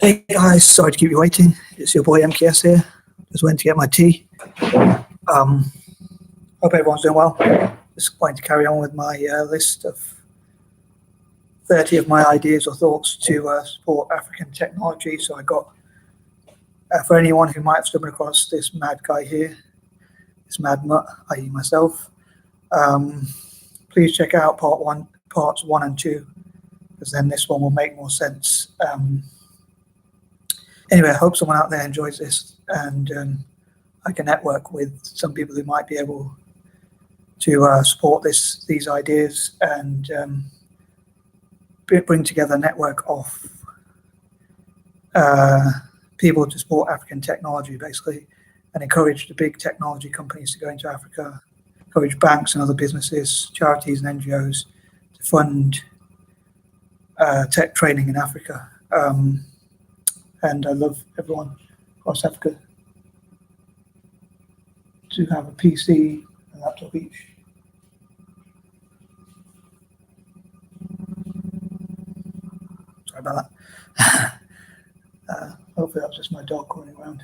Hey guys, sorry to keep you waiting. It's your boy MKS here. Just went to get my tea. Hope everyone's doing well. Just going to carry on with my list of 30 of my ideas or thoughts to support African technology. So I got, for anyone who might have stumbled across this mad guy here, this mad mutt, i.e. myself, please check out parts one and two, because then this one will make more sense. Anyway, I hope someone out there enjoys this, and I can network with some people who might be able to support these ideas and bring together a network of people to support African technology, basically, and encourage the big technology companies to go into Africa, encourage banks and other businesses, charities and NGOs to fund tech training in Africa. And I love everyone across Africa to have a PC and laptop each. Sorry about that. Hopefully that was just my dog running around.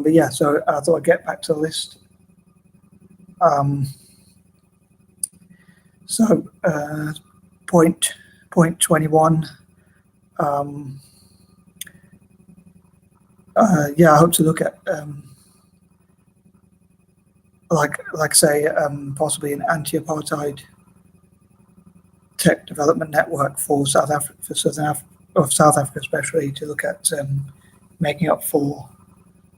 But yeah, so I thought I'd get back to the list. Point 21. Yeah, I hope to look at possibly an anti-apartheid tech development network for South Africa, South Africa especially, to look at making up for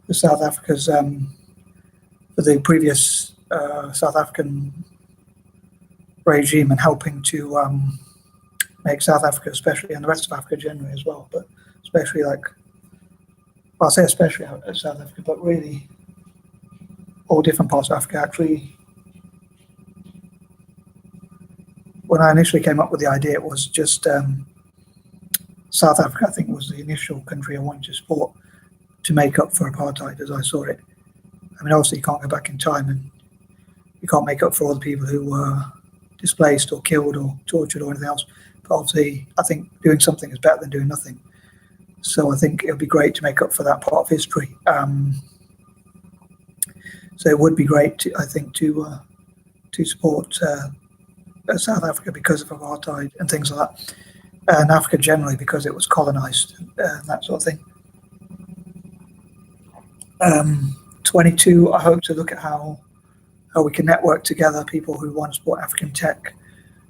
the South Africa's for the previous South African regime, and helping to make South Africa especially, and the rest of Africa generally as well, but especially I'll say especially South Africa, but really all different parts of Africa. Actually, when I initially came up with the idea, it was just South Africa, I think, was the initial country I wanted to support to make up for apartheid as I saw it. I mean, obviously you can't go back in time, and you can't make up for all the people who were displaced or killed or tortured or anything else. But obviously, I think doing something is better than doing nothing. So I think it would be great to make up for that part of history. So it would be great, I think, to support South Africa because of apartheid and things like that, and Africa generally because it was colonized and that sort of thing. 22, I hope to look at how we can network together people who want to support African tech,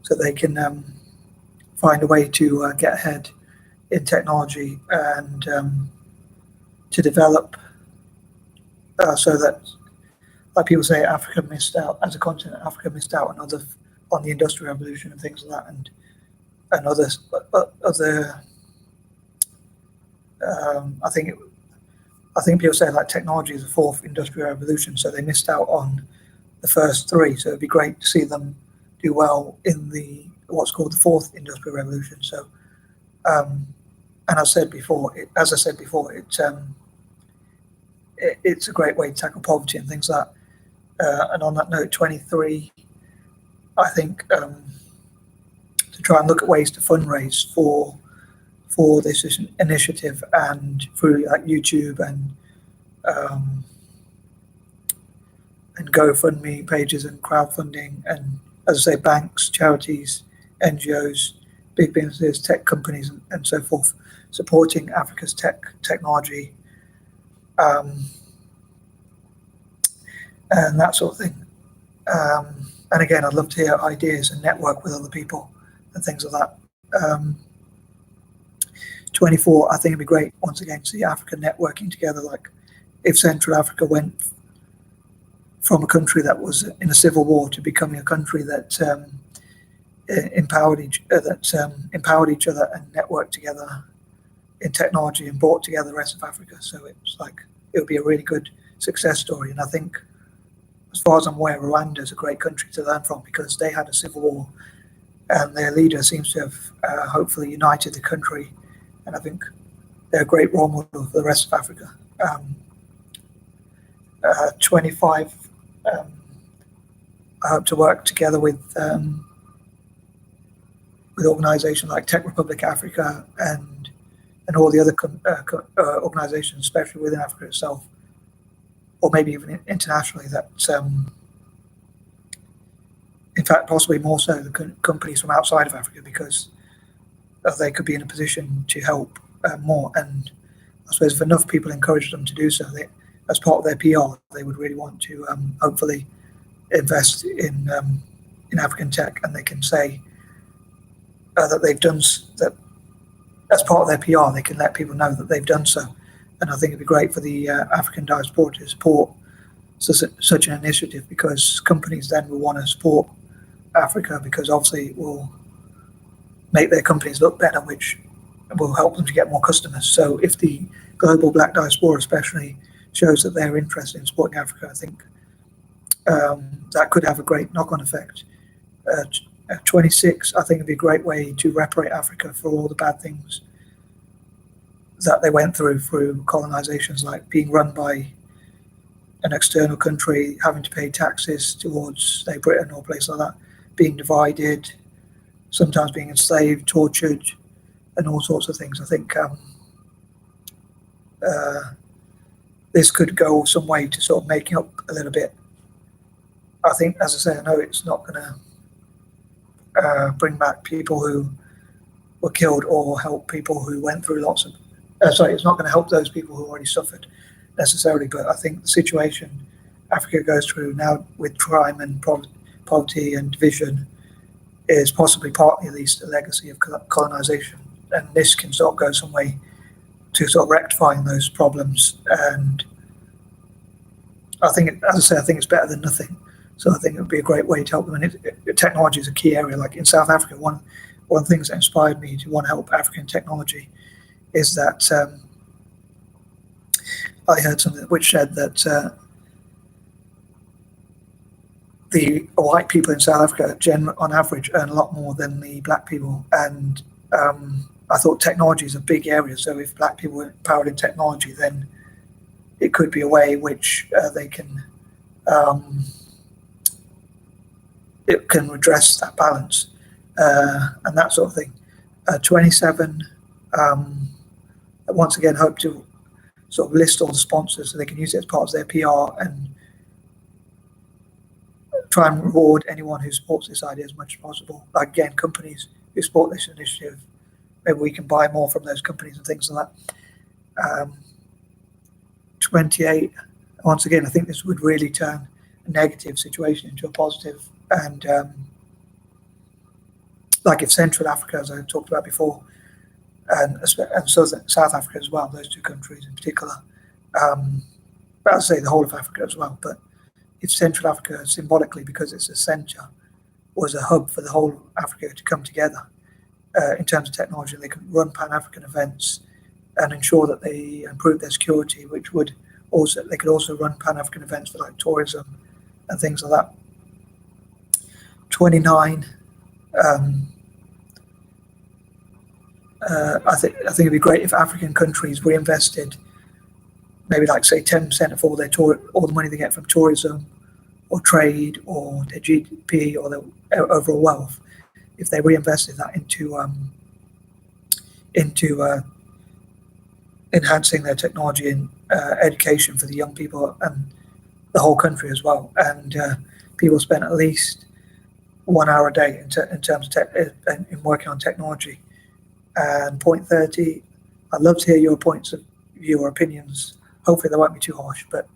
so they can find a way to get ahead in technology and to develop so that, like people say, Africa missed out as a continent. Africa missed out on the Industrial Revolution and things like that, and others. I think people say like technology is the fourth Industrial Revolution, so they missed out on the first three. So it'd be great to see them do well in what's called the fourth Industrial Revolution. So. And as I said before, it's a great way to tackle poverty and things like that. And on that note, 23, I think to try and look at ways to fundraise for this initiative, and through like YouTube and GoFundMe pages and crowdfunding, and as I say, banks, charities, NGOs, big businesses, tech companies, and so forth, supporting Africa's technology, and that sort of thing. And again, I'd love to hear ideas and network with other people and things like that. 24, I think it'd be great once again to see Africa networking together. Like if Central Africa went from a country that was in a civil war to becoming a country that empowered each other and networked together in technology and brought together the rest of Africa. So it's like it would be a really good success story. And I think, as far as I'm aware, Rwanda is a great country to learn from, because they had a civil war and their leader seems to have hopefully united the country. And I think they're a great role model for the rest of Africa. 25, I hope to work together with organisations like Tech Republic Africa and and all the other organisations, especially within Africa itself, or maybe even internationally, that in fact possibly more so the companies from outside of Africa, because they could be in a position to help more. And I suppose if enough people encourage them to do so, as part of their PR, they would really want to hopefully invest in African tech, and they can say that they've done that as part of their PR. They can let people know that they've done so, and I think it'd be great for the African diaspora to support such an initiative, because companies then will want to support Africa, because obviously it will make their companies look better, which will help them to get more customers. So if the global black diaspora especially shows that they're interested in supporting Africa, I think that could have a great knock-on effect. 26, I think it'd be a great way to reparate Africa for all the bad things that they went through colonizations, like being run by an external country, having to pay taxes towards, say, Britain or a place like that, being divided, sometimes being enslaved, tortured, and all sorts of things. I think this could go some way to sort of making up a little bit. I think, as I say, I know it's not going to bring back people who were killed or help people who went through lots of. It's not going to help those people who already suffered necessarily. But I think the situation Africa goes through now with crime and poverty and division is possibly partly, at least, a legacy of colonization, and this can sort of go some way to sort of rectifying those problems. And I think, as I say, I think it's better than nothing. So I think it would be a great way to help them. And technology is a key area. Like in South Africa, one of the things that inspired me to want to help African technology is that I heard something which said that the white people in South Africa, on average, earn a lot more than the black people. And I thought technology is a big area. So if black people were empowered in technology, then it could be a way which they can it can redress that balance and that sort of thing. 27, once again, hope to sort of list all the sponsors so they can use it as part of their PR and try and reward anyone who supports this idea as much as possible. Like, again, companies who support this initiative, maybe we can buy more from those companies and things like that. 28, once again, I think this would really turn a negative situation into a positive. And like if Central Africa, as I talked about before, and South Africa as well, those two countries in particular, but I'd say the whole of Africa as well. But if Central Africa, symbolically, because it's a centre, was a hub for the whole of Africa to come together in terms of technology, they could run Pan-African events and ensure that they improve their security, which would also, they could also run Pan-African events for like tourism and things like that. 29, I think it'd be great if African countries reinvested maybe like say 10% of all the money they get from tourism or trade or their GDP or their overall wealth, if they reinvested that into enhancing their technology and education for the young people and the whole country as well. And people spend at least 1 hour a day in terms of in working on technology. And point 30, I'd love to hear your points of view or opinions. Hopefully they won't be too harsh, but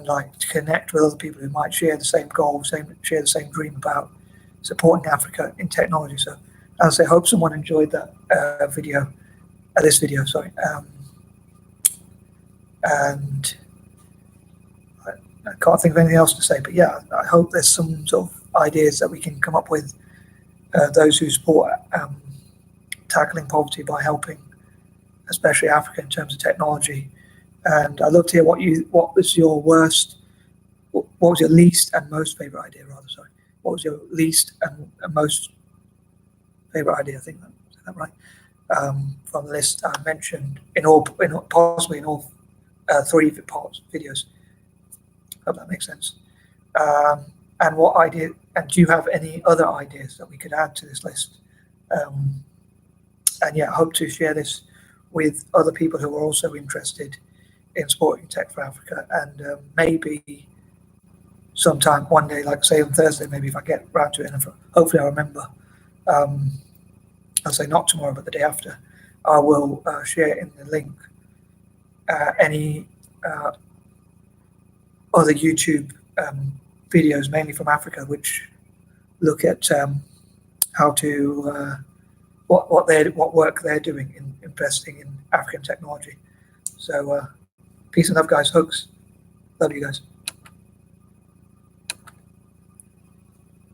like to connect with other people who might share the same goal, share the same dream about supporting Africa in technology. So as I say, hope someone enjoyed that this video, sorry. And I can't think of anything else to say, but yeah, I hope there's some sort of ideas that we can come up with, those who support tackling poverty by helping, especially Africa, in terms of technology. And I'd love to hear what was your least and most favorite idea, rather, sorry. What was your least and most favorite idea? I think is that right? From the list I mentioned possibly in all 3 parts videos. Hope that makes sense. And what idea? And do you have any other ideas that we could add to this list? And yeah, I hope to share this with other people who are also interested in supporting Tech for Africa, and maybe sometime one day, like say on Thursday, maybe if I get around to it, and hopefully I remember, I'll say not tomorrow, but the day after, I will share in the link any other YouTube videos, mainly from Africa, which look at how to what work they're doing in investing in African technology. So peace and love, guys. Hugs. Love you guys.